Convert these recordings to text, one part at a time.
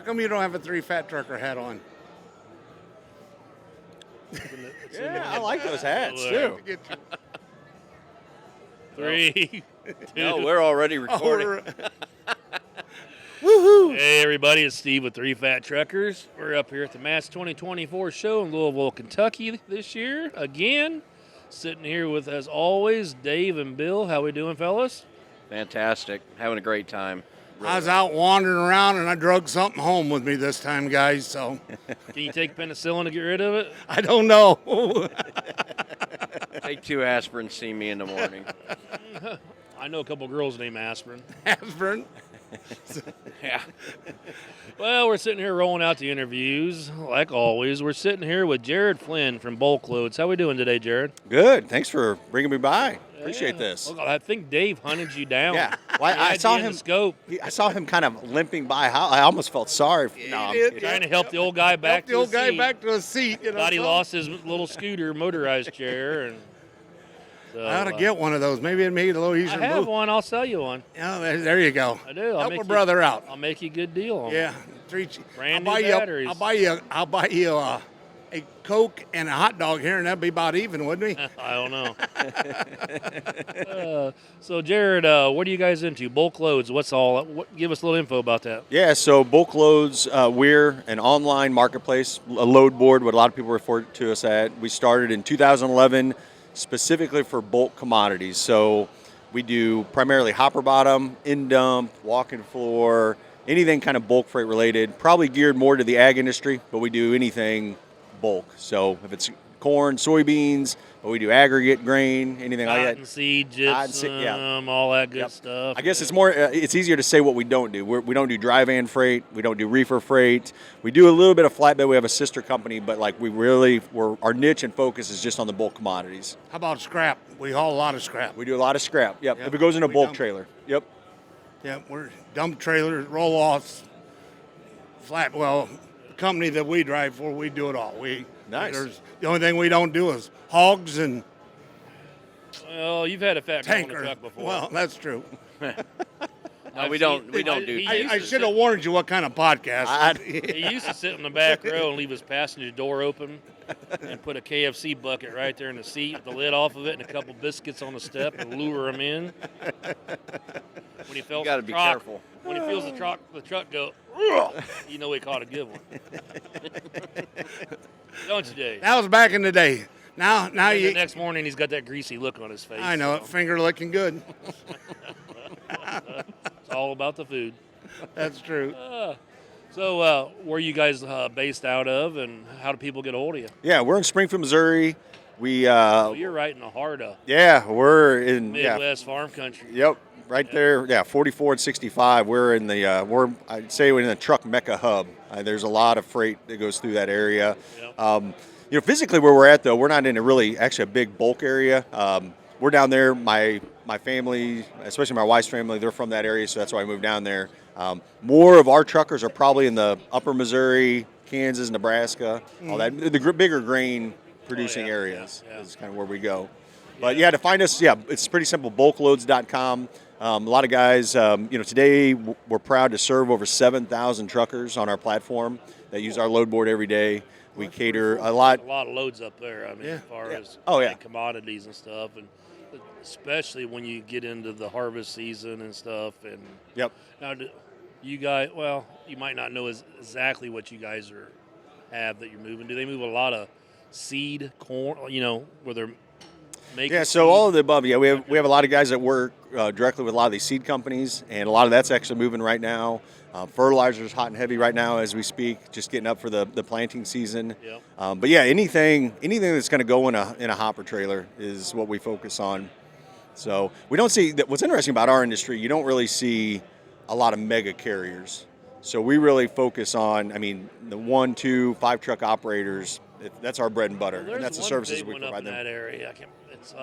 How come you don't have a 3 fat trucker hat on? Yeah, I like those hats Well, too. 3, 2. No, we're already recording. Woohoo! Hey, everybody, it's Steve with 3 Fat Truckers. We're up here at the Mass 2024 show in Louisville, Kentucky this year. Again, sitting here with, as always, Dave and Bill. How we doing, fellas? Fantastic. Having a great time. I was out wandering around and I drug something home with me this time, guys, so Can you take penicillin to get rid of it? I don't know. Take 2 aspirin, see me in the morning. I know a couple girls named Aspirin. Aspirin. Yeah. Well, we're sitting here rolling out the interviews, like always. We're sitting here with Jared Flinn from Bulkloads. How we doing today, Jared? Good. Thanks for bringing me by. Appreciate Yeah. this. Well, I think Dave hunted you down. Yeah. Well, He I had saw you in him. the scope, I saw him kind of limping by. I almost felt sorry. No, I'm did. kidding. trying to help the old guy back Help the to old his guy seat. back to his seat. You know, Thought he so lost his little scooter motorized chair, and so, I ought to get one of those. Maybe it'd make it a little I easier to have move. one. I'll sell you one. Yeah, there you go. I do. I'll Help make a you- brother out. I'll make you a good deal on Yeah, Brand I'll new buy you. batteries. I'll buy you a Coke and a hot dog here, and that'd be about even, wouldn't we? it. I don't know. So, Jared, what are you guys into? Bulk loads. What's all? Give us a little info about that. Yeah, so Bulkloads, we're an online marketplace, a load board, what a lot of people refer to us at. We started in 2011 specifically for bulk commodities. So we do primarily hopper bottom, in-dump, walk-in floor, anything kind of bulk freight related, probably geared more to the ag industry, but we do anything bulk. So if it's corn, soybeans, but we do aggregate, grain, anything like that. Cotton seed, Cotton gypsum, seed, yeah. all that good Yep. stuff. I guess it's more. It's easier to say what we don't do. We don't do dry van freight. We don't do reefer freight. We do a little bit of flatbed. We have a sister company, but like our niche and focus is just on the bulk commodities. How about scrap? We haul a lot of scrap. We do a lot of scrap. Yep. Yep. If it goes in a We bulk dump. trailer. Yep. Yeah, we're dump trailers, roll-offs, flat. Well, the company that we drive for, we do it all. Nice. The only thing we don't do is hogs and Well, you've had a fat girl in the tanker. truck before. Well, that's true. No, we don't do he tank. used I to should have sit- warned you what kind of podcast. He used to sit in the back row and leave his passenger door open and put a KFC bucket right there in the seat with the lid off of it and a couple biscuits on the step and lure him in. When he felt You gotta the be truck, careful. When he feels the truck go, "Ugh," you know he caught a good one. Don't you, Dave? That was back in the day. Now And the you. next morning he's got that greasy look on his face. I know it. so Finger licking good. It's all about the food. That's true. So, where are you guys based out of, and how do people get a hold of you? Yeah, we're in Springfield, Missouri. We. Oh, you're right in the heart of Yeah, we're in. Midwest farm country. Yep. Right there, yeah, 44 and 65. We're in the, I'd say we're in the truck mecca hub. There's a lot of freight that goes through that area. Yep. Physically where we're at though, we're not in actually a big bulk area. We're down there. My family, especially my wife's family, they're from that area, so that's why I moved down there. More of our truckers are probably in the upper Missouri, Kansas, Nebraska, all that. The bigger grain producing yeah, areas yeah. is kind of where we go. But yeah, to find us, it's pretty simple. Bulkloads.com. A lot of guys, today we're proud to serve over 7,000 truckers on our platform that use our load board every day. We cater a lot. A lot of loads up there. I mean, as far as commodities and stuff, and especially when you get into the harvest season and stuff. And Yep. now, you guys, well, you might not know exactly what you guys have that you're moving. Do they move a lot of seed, corn? Where they're making. Yeah, so seed? all of the above. Yeah, we have a lot of guys that work directly with a lot of these seed companies, and a lot of that's actually moving right now. Fertilizer's hot and heavy right now as we speak, just getting up for the planting season. Yep. But yeah, anything that's going to go in a hopper trailer is what we focus on. So we don't see that. What's interesting about our industry, you don't really see a lot of mega carriers. So we really focus on, the 1, 2, 5 truck operators. That's our bread and butter, Well, and that's the there's services one we big one provide up in them. that area. It's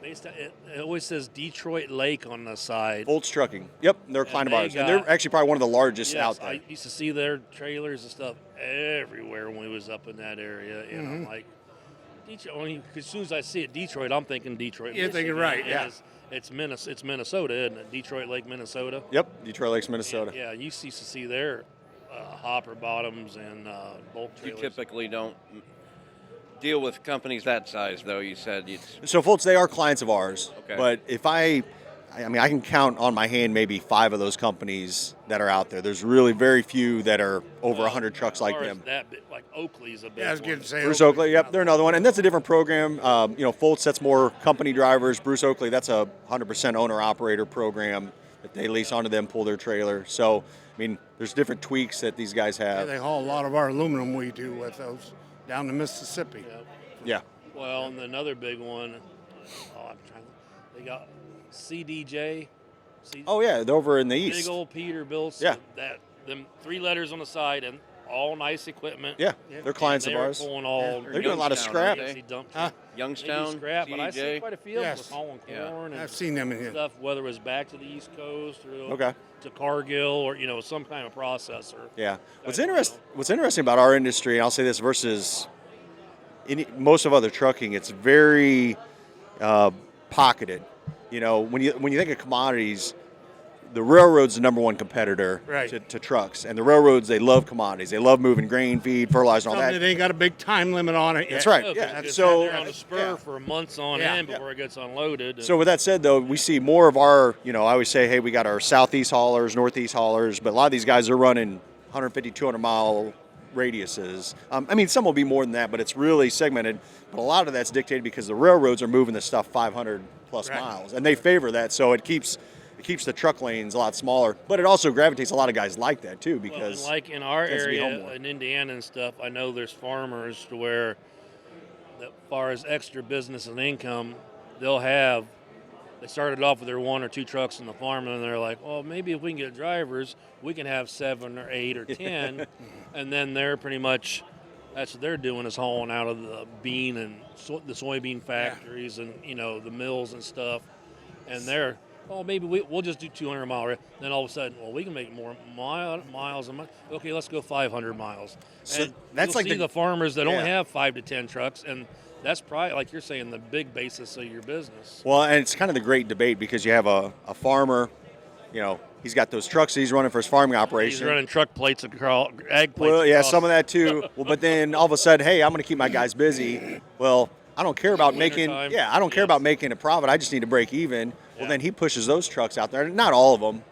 based. It always says Detroit Lake on the side. Volts Trucking. Yep, they're a client of they ours. And they're got- actually probably one of the largest Yes, out there. I used to see their trailers and stuff everywhere when we was up in that area, and I'm like, Detroit. As soon as I see it, Detroit, I'm thinking Detroit. You're thinking Michigan, right, yeah. It's Minnesota, isn't it? Detroit Lake, Minnesota. Yep, Detroit Lakes, Minnesota. Yeah, you used to see their hopper bottoms and bulk You trailers. typically don't deal with companies that size, though. You said So, folks, they are clients of ours. Okay. But if I can count on my hand maybe 5 of those companies that are out there. There's really very few that are over 100 trucks like Ours, them. That big, like Oakley's a big Yeah, I was one. going to say. Bruce Oakley, yep, they're another one, and that's a different program. Fultz, that's more company drivers. Bruce Oakley, that's a 100% owner-operator program that they lease onto them, pull their trailer. So, I mean, there's different tweaks that these guys Yeah, have. they haul a lot of our aluminum we do with those down to Mississippi. Yep. Yeah, Well, and another big one, they got CDJ. oh yeah, they're over in the east. Big old Peterbilt. Yeah. Them 3 letters on the side and all nice equipment. Yeah, they're clients And of they're ours. pulling all. They're doing a lot of Youngstown, scrap. aren't they? Easy dump Huh? truck. Youngstown, Maybe scrap, but I see CDJ. quite a few of them Yes. was hauling Yeah. corn and I've seen them in here. stuff, whether it was back to the East Coast or Okay. to Cargill or some kind of processor. Yeah. What's Kind of interesting about our industry, and I'll say this versus most of other trucking, it's very pocketed. When you think of commodities, the railroad's the number one competitor Right. to trucks, and the railroads, they love commodities. They love moving grain, feed, fertilizer, and all Something that. that ain't got a big time limit on it yet. That's right. Look, Yeah. it's So on the spur for months on Yeah. end before it gets unloaded. So with that said, though, we see more of our, I always say, hey, we got our southeast haulers, northeast haulers, but a lot of these guys are running 150, 200-mile radiuses. Some will be more than that, but it's really segmented. But a lot of that's dictated because the railroads are moving the stuff 500-plus Right. miles, and they favor that, so it keeps the truck lanes a lot smaller. But it also gravitates a lot of guys like that, too, Well, and because like in our tends to be home area more. in Indiana and stuff, I know there's farmers to where, as far as extra business and income, they started off with their 1 or 2 trucks in the farm, and they're like, well, maybe if we can get drivers, we can have 7 or 8 or 10, and then they're pretty much, that's what they're doing is hauling out of the bean and the soybean factories and the mills and stuff, and they're, maybe we'll just do 200 mile. Then all of a sudden, we can make more miles. Okay, let's go 500 miles. So And that's you'll like see the farmers that only Yeah. have 5 to 10 trucks, and that's probably, like you're saying, the big basis of your business. Well, and it's kind of the great debate because you have a farmer, he's got those trucks that he's running for his farming operation. He's running truck plates across, ag plates. Well, yeah, across. some of that too. Well, but then all of a sudden, hey, I'm going to keep my guys busy. Well, I don't care about making. Wintertime. Yeah, I don't care Yes. about making a profit. I just need to break even. Well, Yeah. then he pushes those trucks out there. Not all of them,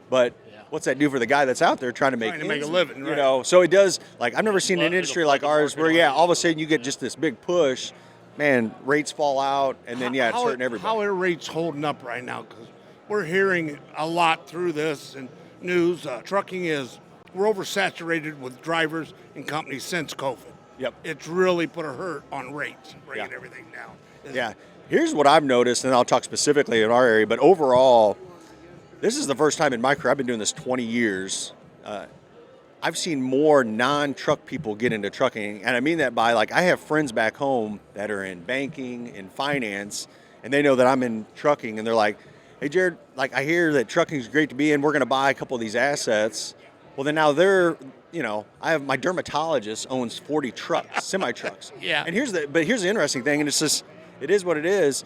but Yeah. what's that do for the guy that's out there trying to make Trying to make a ends living, meet, right. So it does. Like I've never seen an It'll industry flood like the ours market where on all of a it. sudden you get just this big push. Man, rates fall out, and then it's How hurting everybody. How are rates holding up right now? Because we're hearing a lot through this and news. We're oversaturated with drivers and companies since COVID. Yep. It's really put a hurt on rates, bringing Yeah. everything down. Yeah. Here's what I've noticed, and I'll talk specifically in our area, but overall, this is the first time in my career, I've been doing this 20 years. I've seen more non-truck people get into trucking, and I mean that by I have friends back home that are in banking and finance, and they know that I'm in trucking, and they're like, hey, Jared, I hear that trucking is great to be in. We're going to buy a couple of these assets. Well, then now I have my dermatologist owns 40 trucks, semi-trucks. Yeah. And here's the interesting thing, and it's just, it is what it is.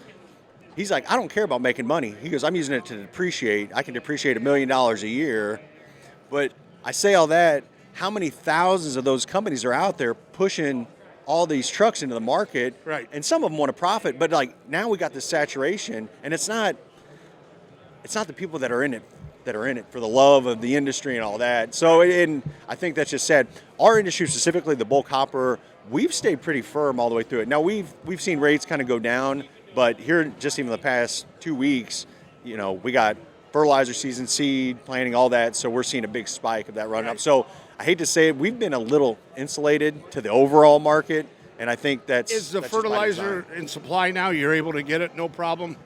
He's like, I don't care about making money. He goes, I'm using it to depreciate. I can depreciate $1 million a year. But I say all that, how many thousands of those companies are out there pushing all these trucks into the market? Right. And some of them want to profit, but now we got this saturation, and it's not the people that are in it for the love of the industry and all that. So, and I think that's just sad. Our industry, specifically the bulk hopper, we've stayed pretty firm all the way through it. Now we've seen rates kind of go down, but here just even the past 2 weeks, we got fertilizer season, seed, planting, all that. So we're seeing a big spike of that run up. So I hate to say it, we've been a little insulated to the overall market, and I think that's Is the that's just by fertilizer design. in supply now? You're able to get it, no problem?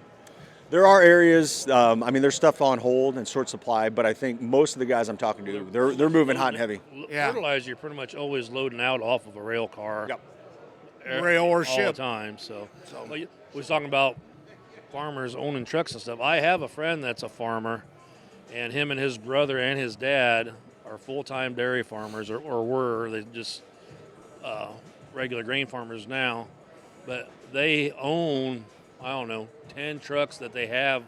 There are areas. There's stuff on hold and short supply, but I think most of the guys I'm talking to, they're moving hot and heavy. Yeah. Fertilizer, you're pretty much always loading out off of a rail car. Yep. Rail or all ship. the time. So we was talking about farmers owning trucks and stuff. I have a friend that's a farmer, and him and his brother and his dad are full-time dairy farmers, or were. They just regular grain farmers now, but they own, I don't know, 10 trucks that they have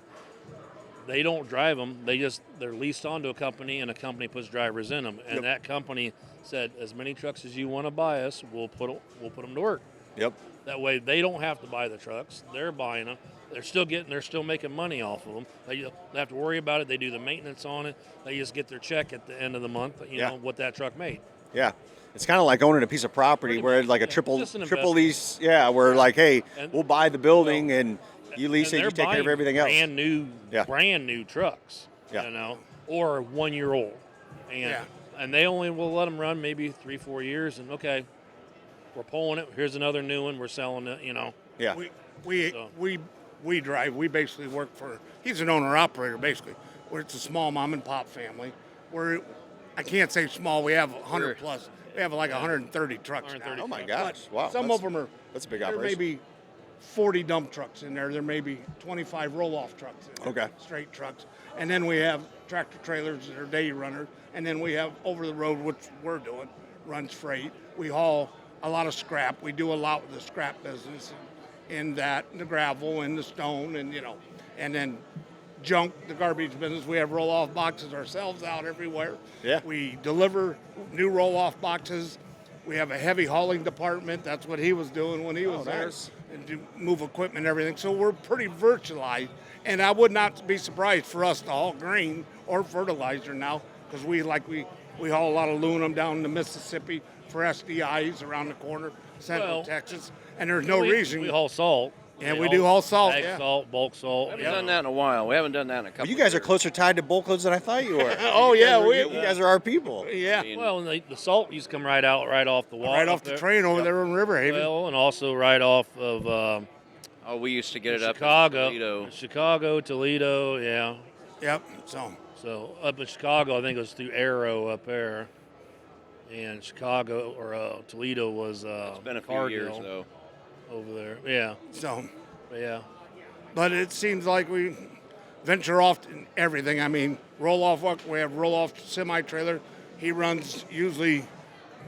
they don't drive them. They're leased onto a company, and a company puts drivers in them. And Yep. that company said, as many trucks as you want to buy us, we'll put them to work. Yep. That way, they don't have to buy the trucks. They're buying them. They're still making money off of them. They don't have to worry about it. They do the maintenance on it. They just get their check at the end of the month. You know what that truck made. Yeah. It's kind of like owning a piece of property Pretty where much, it's like a yeah. triple Just an triple investment. lease. Yeah, where like, hey, And- we'll buy the building and you lease And it, they're you take care of buying everything else. brand new trucks. Yeah. You know, or 1 year old, and they only will let them run maybe 3-4 years, and okay, we're pulling it. Here's another new one. We're selling it. You know. Yeah. We drive. We basically work for. He's an owner operator basically. Where it's a small mom and pop family. I can't say small. We have 100 plus. We have like 130 trucks 130 now. Oh my trucks. gosh. Wow. Some that's, of them are. that's a big There may operation. be 40 dump trucks in there. There may be 25 roll-off trucks in there. Okay. Straight trucks. And then we have tractor trailers that are day runners. And then we have over the road, which we're doing, runs freight. We haul a lot of scrap. We do a lot with the scrap business in that, the gravel and the stone and, and then junk, the garbage business. We have roll-off boxes ourselves out everywhere. Yeah. We deliver new roll-off boxes. We have a heavy hauling department. That's what he was doing when he was there. nice. And to move equipment and everything. So we're pretty virtualized. And I would not be surprised for us to haul grain or fertilizer now because we haul a lot of aluminum down the Mississippi for SDIs around the corner, Central Well, Texas. And there's no we, reason. We haul salt. Yeah, we do haul salt, Bag yeah. salt, bulk salt. We haven't done that in a while. We haven't done that in a couple. You guys are years. closer tied to Bulkloads than I thought you were. Oh, You guys yeah, are- you guys are our people. Yeah. Well, and the salt used to come right off the wall. Right off the train over there in Riverhaven. Well, and also right off of Oh, we used to get it up Chicago. in Toledo. Chicago, Toledo, yeah. Yep. So up in Chicago, I think it was through Arrow up there. And Chicago or Toledo was It's been a few Cargill years though. over there. Yeah, yeah. But it seems like we venture off in everything. I mean, roll-off, we have roll-off semi-trailer. He runs, usually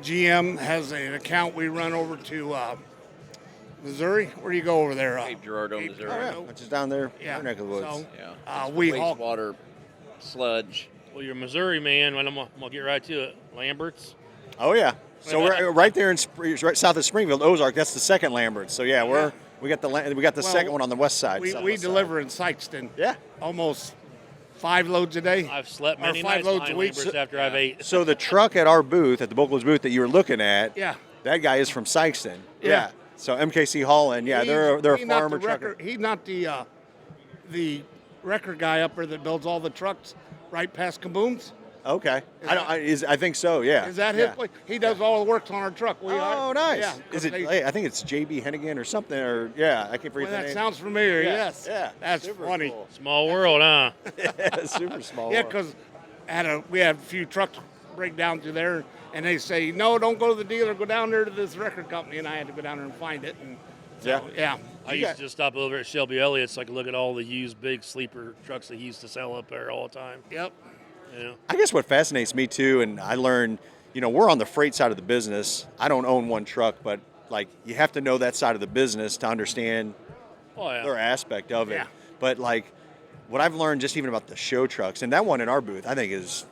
GM has an account we run over to Missouri. Where do you go over there? Cape Girardeau, Cape Missouri. Oh, yeah. Girardeau. Which is down there, Yeah. our neck of the woods. So, Yeah. we haul. Wastewater sludge. Well, you're a Missouri man. I'm gonna get right to it. Lambert's. Oh yeah. So we're right there in right south of Springfield, Ozark. That's the second Lambert. So yeah, we got the second one on the west side. We southwest side. deliver in Sykeston. Yeah. Almost 5 loads a day. I've slept Or many 5 nights loads behind a week. Lambert's after I've ate. So the truck at our booth, at the Bulkloads booth that you were looking at, Yeah. that guy is from Sykeston. Yeah. So MKC Hauling, yeah, they're a He's not farmer the trucker. record- He's not the record guy up there that builds all the trucks right past Kaboom's. Okay. I think so. Yeah. Is that yeah. his place? He does all the work on our truck. Oh, nice. Yeah, Is it? they- Hey, I think it's JB Hennigan or something. Or yeah, I can't well, forget the that name. sounds familiar. Yeah, Yes. yeah, That's super funny. cool. Small world, huh? Yeah, super small. Yeah, world. because we had a few trucks break down through there, and they say, no, don't go to the dealer. Go down there to this record company, and I had to go down there and find it. And so, yeah. I used to just stop over at Shelby Elliott's, so I could look at all the used big sleeper trucks that he used to sell up there all the time. Yep. Yeah. I guess what fascinates me too, and I learned, we're on the freight side of the business. I don't own one truck, but like you have to know that side of the business to understand Oh yeah. their aspect of it. Yeah. But like what I've learned just even about the show trucks, and that one in our booth, I think is,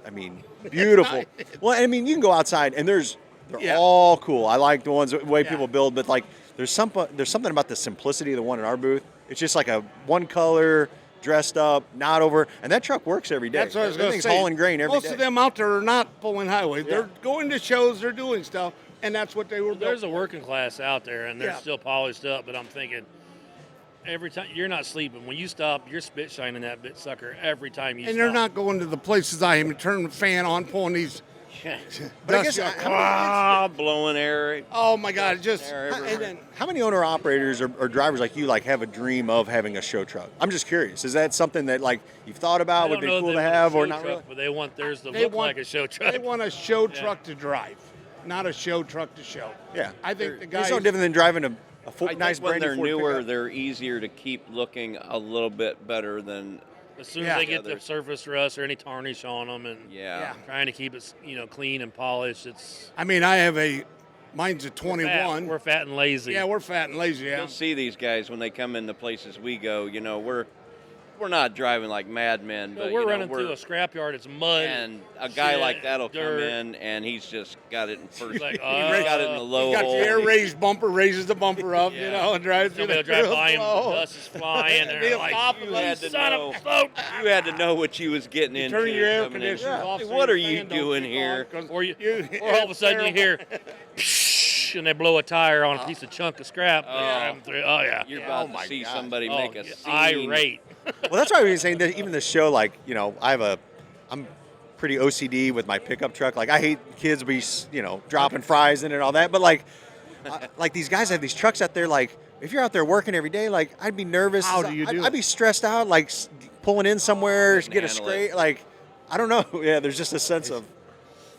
beautiful. Well, I mean, you can go outside and they're Yeah. all cool. I like the ones the way Yeah. people build, but like there's something about the simplicity of the one in our booth. It's just like a one color, dressed up, not over, and that truck works every day. That's what I was going to Everything's say. hauling grain every day. Most of them out there are not pulling highways. Yeah. They're going to shows. They're doing stuff, and that's what they were built. There's a working class out there, and they're Yeah. still polished up. But I'm thinking, every time you're not sleeping, when you stop, you're spit shining that bit sucker every time you And stop. they're not going to the places I am and turning the fan on, pulling these. But I dust guess jackets. Blowing air. Oh my God! It just Air everywhere. and then how many owner operators or drivers like you have a dream of having a show truck? I'm just curious. Is that something that like you've thought I about? don't Would be know cool if to they want a have or show not truck, really? but they want theirs to they look want like a show truck. They want a show truck to drive, not a show truck to show. Yeah. I think the It's guys. no different than driving a I nice think when brand new they're Ford newer, pickup. they're easier to keep looking a little bit better than. As soon Yeah. as they get the Together. surface rust or any tarnish on them, and Yeah. trying to keep it clean and polished, it's I mean, mine's a 21. We're fat and lazy. Yeah, we're fat and lazy. Yeah. You'll see these guys when they come in the places we go. We're we're not driving like madmen, but we're you know, running through a scrapyard. It's mud. and a guy like shit, that'll come dirt. in and he's just got it in first. He's like, he's got it in the low He's got hole. the air raised bumper, raises the bumper up, you Yeah. know, and drives through Somebody the will drive by him, flow. dust is flying, and they're He'll like, stop "You and let had to son know. of a boat!" You had to know what you was getting into. Turn your air coming in. conditioners off. Like, so what your are you fan don't doing kick here? on, 'cause Or all of a sudden you hear, psh, and they blow a tire on a piece of chunk of scrap. Oh. Oh yeah, You're Yeah, about oh to my see gosh. somebody oh, make a yeah, scene. irate. Well, that's why I was saying that even the show, like, you know, I'm pretty OCD with my pickup truck. Like, I hate kids be, you know, dropping fries in it and all that. But like these guys have these trucks out there. Like, if you're out there working every day, like, I'd be nervous. How do you do I'd be stressed out, like pulling in somewhere, Couldn't get a handle straight. it. Like, I don't know. Yeah, there's just a sense of.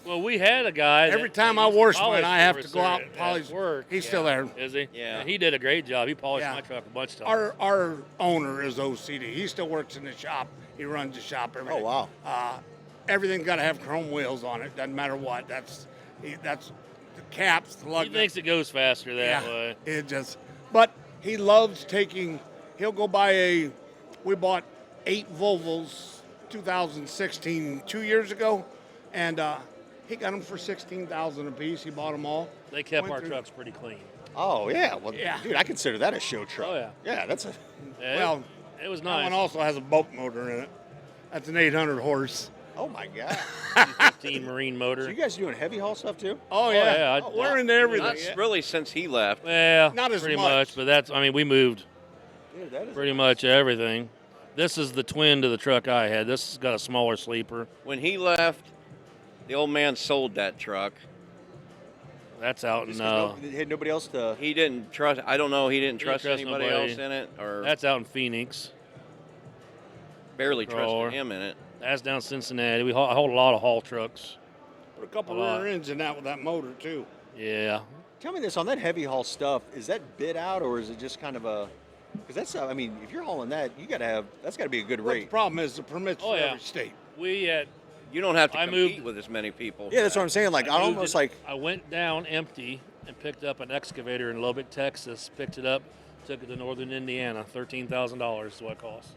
Well, we had a guy. Every that time I used to wash polish mine, I have for to us go out there and at polish. work. He's still there. Is he? Yeah. And he did a great job. He polished Yeah. my truck a bunch of times. Our owner is OCD. He still works in the shop. He runs the shop every day. Oh, wow. Everything's got to have chrome wheels on it. Doesn't matter what. That's the caps, the lug He thinks it goes faster that way. It just. But he loves taking. He'll go buy We bought 8 Volvos, 2016, 2 years ago, and he got them for $16,000 a piece. He bought them all. They kept Went our through- trucks pretty clean. Oh yeah. Well, Yeah. dude, I consider that a show truck. Oh, yeah. Yeah, that's a. Yeah, Well, it was That nice. one also has a boat motor in it. That's an 800 horse. Oh my god. 15 marine motor. So you guys doing heavy haul stuff too? Oh yeah, yeah, we're into everything. Not really since he left. Well, Not as pretty much. but that's. I mean, we moved Dude, that is. pretty much everything. This is the twin to the truck I had. This has got a smaller sleeper. When he left, the old man sold that truck. That's out in. Just 'cause had nobody else to. He didn't trust. I don't know. He didn't trust trust anybody nobody. else in it, or That's out in Phoenix. barely Crawler. trusted him in it. That's down Cincinnati. I hold a lot of haul trucks. Put a couple A lot. rear ends in that with that motor too. Yeah. Tell me this on that heavy haul stuff. Is that bid out or is it just kind of a? Because that's. I mean, if you're hauling that, you gotta have. That's got to be a good But the rate. problem is the permits Oh, for yeah. every state. We at. You don't have to I compete moved- with as many people. Yeah, that's what I'm saying. Like, I moved almost it- like. I went down empty and picked up an excavator in Lubbock, Texas. Picked it up, took it to northern Indiana. $13,000 is what it cost.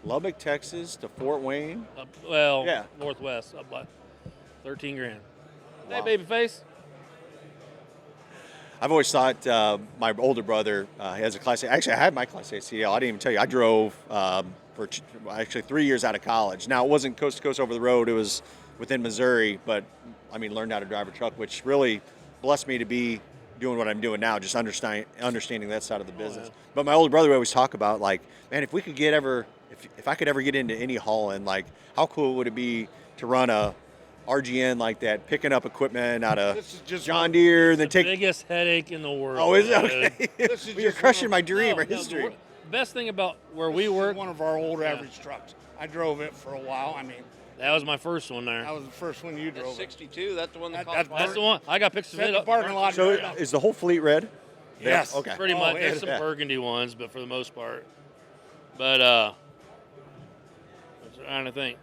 Lubbock, Texas to Fort Wayne. Yeah. Northwest, up by 13 grand. Wow. Hey, baby face. I've always thought my older brother has a Class A. Actually, I had my Class A CDL. I didn't even tell you. I drove for actually 3 years out of college. Now, it wasn't coast to coast over the road. It was within Missouri. But, I mean, learned how to drive a truck, which really blessed me to be doing what I'm doing now, just understanding that side of the business. yeah. But my older brother would always talk about, like, man, if we could if I could ever get into any hauling, like, how cool would it be to run a RGN like that, picking up equipment out of This is just John Deere, and then The take. biggest headache in the world. Oh, is it dude. okay? This is Well, you're just crushing one my of- dream or No, history. the best thing about where This we is work, one of our old average trucks. I drove it for a while. I mean, that was my first one there. that was the first one you That's drove. 62. That's the one that, That- cost that's That's the one. I got pictures of Set it the up. parking lot. So right up. is the whole fleet red? Yes. Okay. Pretty Oh, much. it There's is. some Yeah. burgundy ones, but for the most part. But I'm trying to think.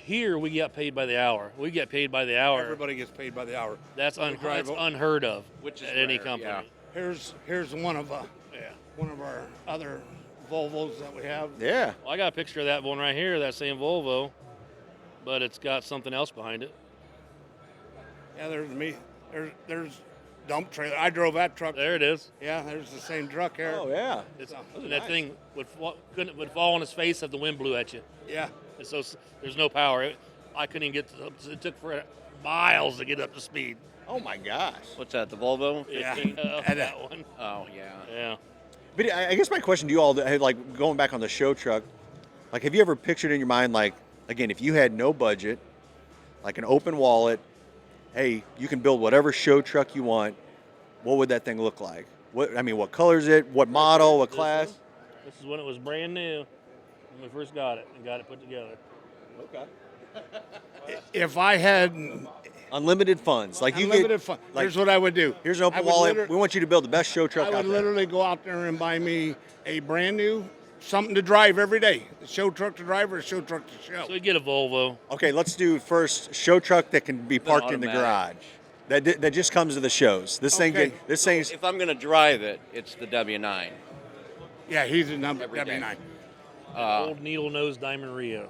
Here we get paid by the hour. We get paid by the hour. Everybody gets paid by the hour. That's, drive o- unheard of Which is at any rare, company. yeah. Here's one of Yeah. our other Volvos that we have. Yeah. Well, I got a picture of that one right here, that same Volvo, but it's got something else behind it. Yeah, there's me. There's dump trailer. I drove that truck. There it is. Yeah, there's the same truck here. Oh yeah. It's, Oh, and nice. that thing would fall on his face if the wind blew at you. Yeah. And so there's no power. I couldn't even get to, it took for miles to get up to speed. Oh my gosh. What's that? The Volvo? Yeah. 15? And, that one. Oh yeah. Yeah. But I guess my question to you all, like going back on the show truck, like have you ever pictured in your mind, like again, if you had no budget, like an open wallet, hey, you can build whatever show truck you want, what would that thing look like? What color is it? What model? What class? This is when it was brand new when we first got it and got it put together. Okay. If I had Unlimited funds, like you unlimited get. fun, like, here's what I would do. Here's an I open would wallet. liter- We want you to build the best show truck I out would there. literally go out there and buy me a brand new something to drive every day. A show truck to drive or a show truck to show. So we get a Volvo. Okay, let's do first show truck that can be parked in the garage. automatic. That just comes to the shows. This Okay. thing's If I'm going to drive it, it's the W9. Yeah, he's a number Every day. W9. Old needle nose Diamond Rio.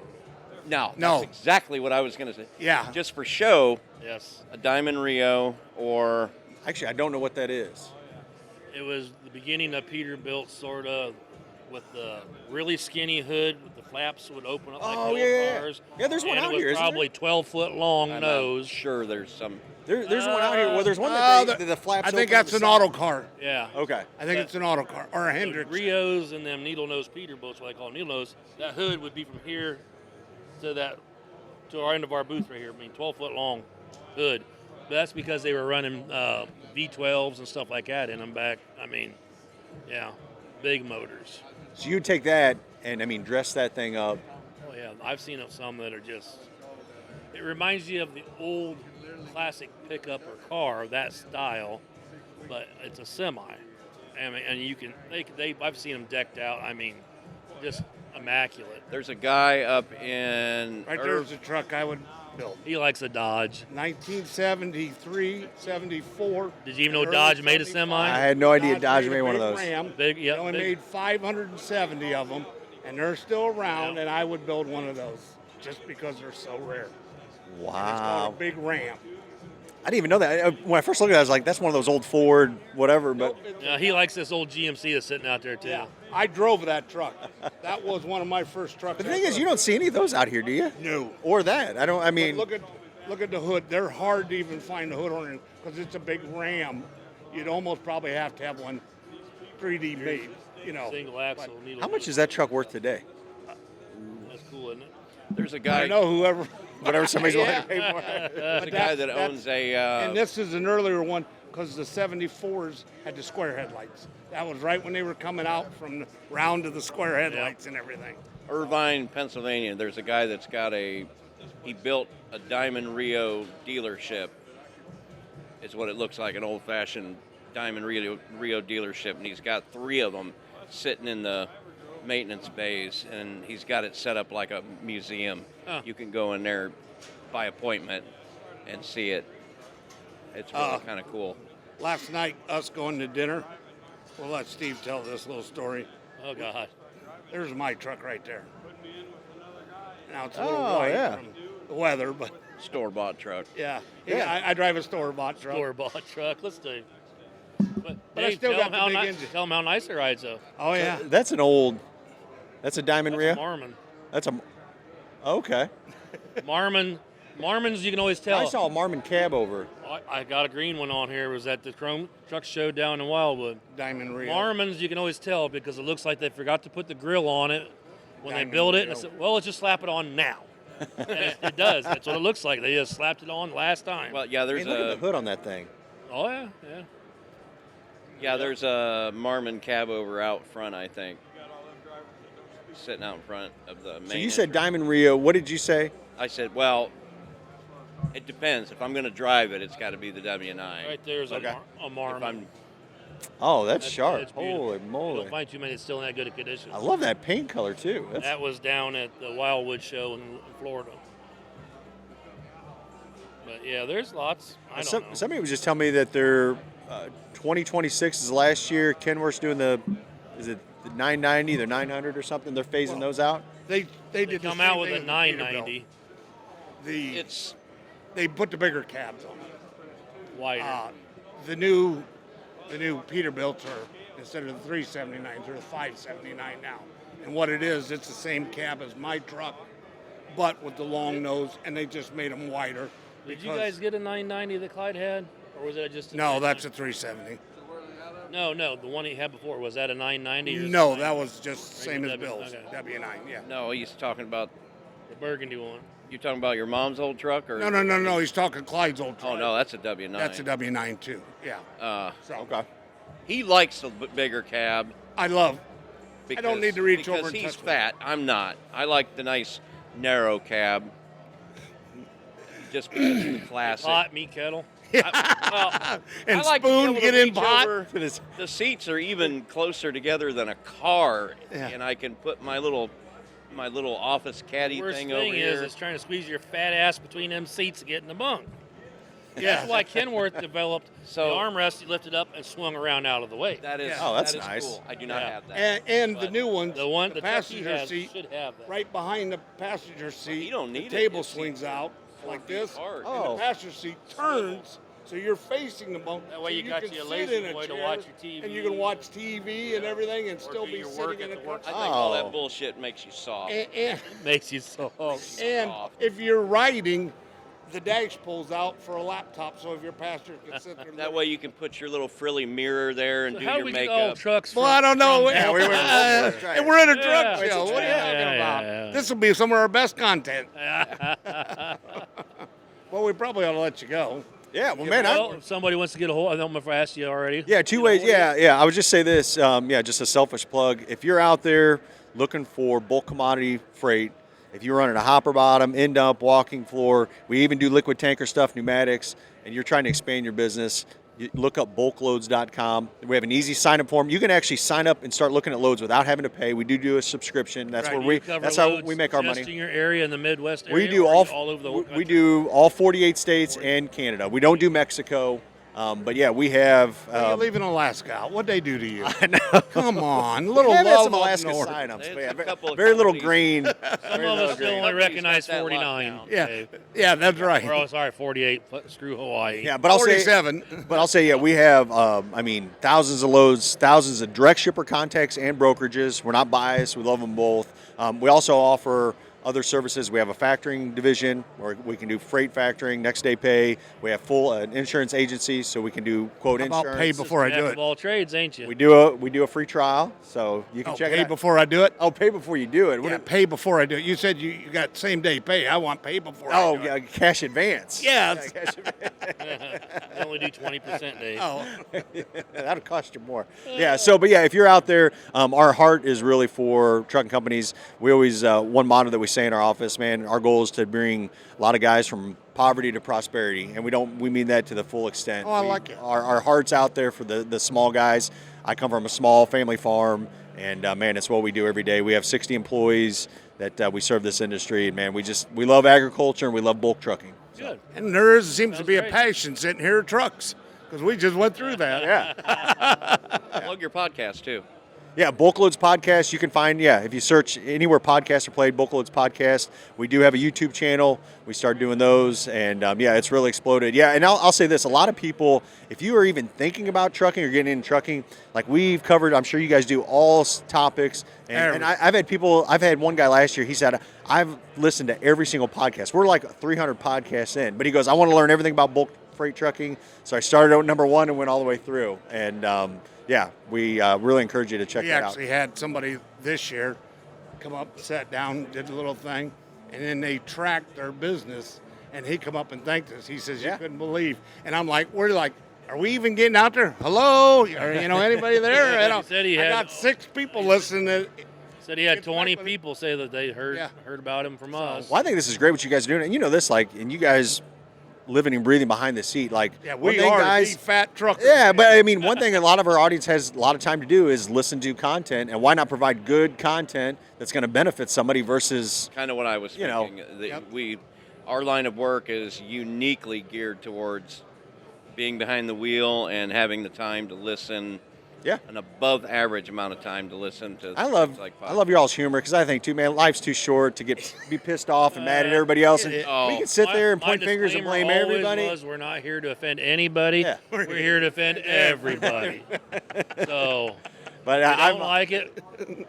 No. That's exactly what I was going to say. Yeah. Just for show, Yes. a Diamond Rio or Actually, I don't know what that is. It was the beginning of Peterbilt, sort of, with the really skinny hood, with the flaps would open up like old cars. Yeah, there's one and out it was here, isn't probably 12-foot long I'm nose. sure there's some. There's one out here. Well, there's one that the flaps I think open on that's the an side. auto car. Yeah. Okay. I think it's an auto car or a The Hendrix. Rios and them needle nose Peterbilts, what I call needle nose, that hood would be from here to our end of our booth right here. I mean, 12-foot long hood. But that's because they were running V12s and stuff like that in them back. I mean, yeah, big motors. So you take that and, I mean, dress that thing up. Oh yeah, I've seen some that are just. It reminds you of the old classic pickup or car, that style, but it's a semi. I mean, and you can I've seen them decked out. I mean, just immaculate. There's a guy up in Right there's a truck I would build. He likes a Dodge. 1973, 74. Did you even know early Dodge made a 75. semi? I had no idea Dodge a made one of big those. Ram. Big, They yep, only big. made 570 of them, and they're still around, Yeah. and I would build one of those just because they're so rare. It's called Wow. a big Ram. I didn't even know that. When I first looked at it, I was like, that's one of those old Ford whatever. But He likes this old GMC that's sitting out there too. Yeah, I drove that truck. That was one of my first trucks. the thing is, you don't see any of those out here, do you? No. Or that. I don't. I mean, Look at the hood. They're hard to even find the hood on it because it's a big Ram. You'd almost probably have to have one 3D made. You know. Single axle. Needle how much nose. is that truck worth today? That's cool, isn't it? There's a I guy. know whoever. Whatever somebody's willing Yeah. to pay for it. There's a guy that owns a. And this is an earlier one because the 74s had the square headlights. That was right when they were coming out from the round to the square headlights and everything. Irvine, Pennsylvania. There's a guy that's got he built a Diamond Rio dealership. It's what it looks like, an old-fashioned Diamond Rio dealership, and he's got 3 of them sitting in the maintenance bays, and he's got it set up like a museum. Huh. You can go in there by appointment and see it. It's really kind of cool. Last night, us going to dinner, we'll let Steve tell this little story. Oh God. There's my truck right there. Now it's a little Oh, white yeah. from the weather, but Store-bought truck. yeah. Yeah. I drive a store-bought truck. Store-bought truck. Let's do. But But I Dave, still tell got him how the big nice. engine. Tell him how nice it rides though. Oh yeah. That's an old. That's a Diamond Rio. Marmon. That's a. Okay. Marmons, you can always tell. I saw a Marmon cab over. I got a green one on here. It was at the Chrome Truck Show down in Wildwood. Diamond Rio. Marmons, you can always tell because it looks like they forgot to put the grill on it when Diamond they built it. And I Rio. said, well, let's just slap it on now. And it does. That's what it looks like. They just slapped it on last time. Well, yeah, Hey, there's look at the a hood on that thing. Oh, yeah. there's a Marmon cab over out front, I think, sitting out in front of the main. So you said entrance. Diamond Rio. What did you say? I said, well, it depends. If I'm going to drive it, it's got to be the W9. Right there's Okay. a If Marmon. I'm Oh, that's That's- sharp. it's beautiful. Holy You moly. don't find too many that's still in that good a condition. I love that paint color, too. That's, That was down at the Wildwood Show in Florida. But yeah, there's lots. I don't know. Somebody was just telling me that their 2026 is last year. Kenworth's doing is it the 990, the 900 or something? They're phasing those out? They They did the come same out with thing a with Peterbilt. 990 They put the bigger cabs on. wider. The new Peterbilts are, instead of the 379s, they're the 579 now. And what it is, it's the same cab as my truck, but with the long nose, and they just made them wider. Did you because- guys get a 990 that Clyde had, or was it just a No, 990? that's a 370. No, the one he had before, was that a 990? Or No, something? that was just same as Regular Bill's, okay. W9, yeah. No, he's talking about. The burgundy one. You talking about your mom's old truck, or? No, he's talking Clyde's old truck. Oh no, that's a W9. That's a W9 too, yeah. So Okay. He likes the bigger cab. I love, Because, don't need to reach because over and he's touch fat. I'm not. I like the nice narrow cab. Just because of the classic. Hot meat kettle. and I like to be Spoon able to get in reach pot. over. The seats are even closer together than a car, Yeah. and I can put my little office caddy Worst thing thing over is, here. it's trying to squeeze your fat ass between them seats to get in the bunk. That's why Kenworth developed So- the armrest. He lifted up and swung around out of the way. That is. Yeah. Oh, that's that is nice. Cool. I do not Yeah. have that. And the But new ones, the one the the truck he passenger has seat, should have that. right behind the passenger seat, you don't need the it. table It's swings out like feet this, apart. and Oh. the passenger seat turns, so you're facing the bunk. That way so you got can you a sit lazy in a boy to chair, watch your TV. and you can watch TV and everything, and Or still do be your work sitting in at a the work I car. think all Oh. that bullshit makes you soft. And Makes you so. and if you're riding, the dash pulls out for a laptop, so if your passenger can sit there. That way you can put your little frilly mirror there and So do how your we get all makeup. trucks? Well, I don't know. Yeah, we went- And we're in a truck Yeah. show. What are you Yeah, talking yeah, about? yeah. This will be some of our best content. Well, we probably ought to let you go. Yeah, well, man, Well, if somebody wants to get a hold, I don't know if I asked you already. Yeah, two ways. Yeah. I would just say this. Just a selfish plug. If you're out there looking for bulk commodity freight, if you're running a hopper bottom, end up, walking floor, we even do liquid tanker stuff, pneumatics, and you're trying to expand your business, you look up bulkloads.com. We have an easy sign up form. You can actually sign up and start looking at loads without having to pay. We do a subscription. That's Right. where Do we. you cover That's how loads we make our just money. in your area in the Midwest area. We do or all. all over the whole we country? do all 48 states and Canada. We don't do Mexico, but yeah, we have. You're leaving Alaska out. What'd they do to you? I know. Come on, a little We have had love some up Alaska north. signups. There's but yeah, a couple of very little companies. green. Some Very of little us still green. only Companies recognize got that 49. lockdown. Yeah, Okay. yeah, that's right. Or, oh, sorry, 48. Screw Hawaii. Yeah, but I'll say 47. But I'll say, yeah, we have, thousands of loads, thousands of direct shipper contacts and brokerages. We're not biased. We love them both. We also offer other services. We have a factoring division where we can do freight factoring, next day pay. We have full insurance agency, so we can do quote How about insurance. pay before I Jack do of it? all trades, ain't you? We do a free trial, so you can Oh, check pay it out. before I do it? Oh, pay before you do it. What Yeah, do- pay before I do it. You said you got same day pay. I want pay before I Oh, do yeah, it. cash advance. Yes. Yeah, cash advance. They only do 20%, Dave. Oh, That'll cost you more. Yeah. So, but yeah, if you're out there, our heart is really for trucking companies. We always one motto that we say in our office, man. Our goal is to bring a lot of guys from poverty to prosperity, and we mean that to the full extent. Oh, I like it. Our heart's out there for the small guys. I come from a small family farm, and man, it's what we do every day. We have 60 employees that we serve this industry, and man, we love agriculture and we love bulk trucking. Good. and there seems to Sounds be a great. passion sitting here at trucks because we just went through that. Yeah. Plug your podcast too. Yeah, Bulkloads Podcast. You can find, if you search anywhere podcasts are played, Bulkloads Podcast. We do have a YouTube channel. We started doing those, and it's really exploded. Yeah, and I'll say this. A lot of people, if you are even thinking about trucking or getting into trucking, like we've covered, I'm sure you guys do all topics. And I've had one guy last year, he said, I've listened to every single podcast. We're like 300 podcasts in. But he goes, I want to learn everything about bulk freight trucking. So I started at number 1 and went all the way through. And we really encourage you to check We that out. actually had somebody this year come up, sat down, did a little thing, and then they tracked their business. And he come up and thanked us. He says, "You Yeah. couldn't believe." And I'm like, "We're like, are we even getting out there? Hello, or anybody there?" Yeah, he said he I had- got 6 people listening. Said he had Get back 20 with it. people say that they heard Yeah. about him from us. Well, I think this is great what you guys are doing. And you know this, and you guys living and breathing behind the seat. Yeah, one we thing, are guys. the fat truckers. Yeah, but I mean, one thing a lot of our audience has a lot of time to do is listen to content, and why not provide good content that's going to benefit somebody versus Kind of what I was You know. thinking. The- Yep. Our line of work is uniquely geared towards being behind the wheel and having the time to listen. Yeah. An above average amount of time to listen to. I things love like I love y'all's humor because I think too, man, life's too short to be pissed off and mad at everybody else, and Oh. we can sit there and My point fingers and disclaimer blame always everybody. was we're not here to offend anybody. Yeah. We're here to offend everybody. So, But if you I don't like it,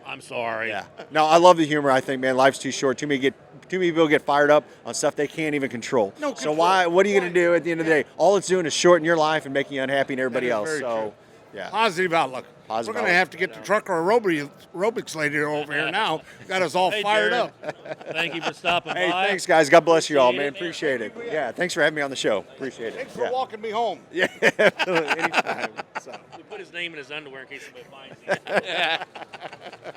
I'm sorry. yeah, no, I love the humor. I think, man, life's too short. Too many people get fired up on stuff they can't even control. No So control. what are you going to do at the end of the day? All it's doing is shortening your life and making you unhappy and everybody is else. very So, true. yeah. Positive outlook. Positive We're going to outlook. have to get the trucker aerobics lady over here now. Got us all Hey, fired Jared. up. Thank you for stopping Hey, by. thanks, guys. God bless you all, Appreciate man. it. Appreciate it. Yeah, thanks for having me on the show. Appreciate it. Thanks for walking me home. Yeah, absolutely. Anytime. So. We put his name in his underwear in case somebody finds him.